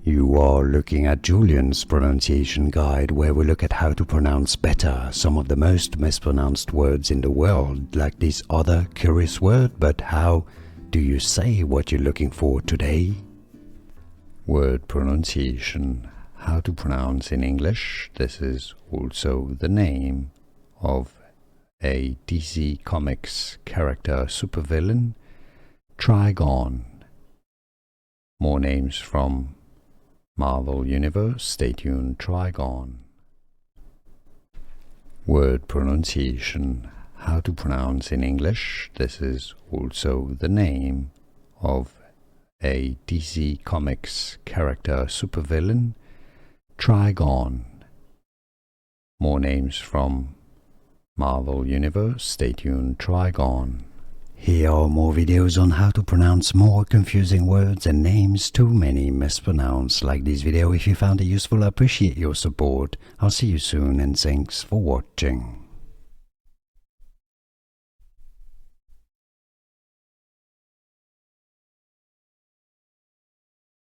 You are looking at Julian's pronunciation guide, where we look at how to pronounce better some of the most mispronounced words in the world, like this other curious word. But how do you say what you're looking for today? Word pronunciation. How to pronounce in English. This is also the name of a DC Comics character supervillain, Trigon. More names from Marvel Universe. Stay tuned. Trigon. Word pronunciation. How to pronounce in English. This is also the name of a DC Comics character supervillain, Trigon. More names from Marvel Universe. Stay tuned. Trigon. Here are more videos on how to pronounce more confusing words and names too many mispronounced. Like this video if you found it useful. I appreciate your support. I'll see you soon and thanks for watching.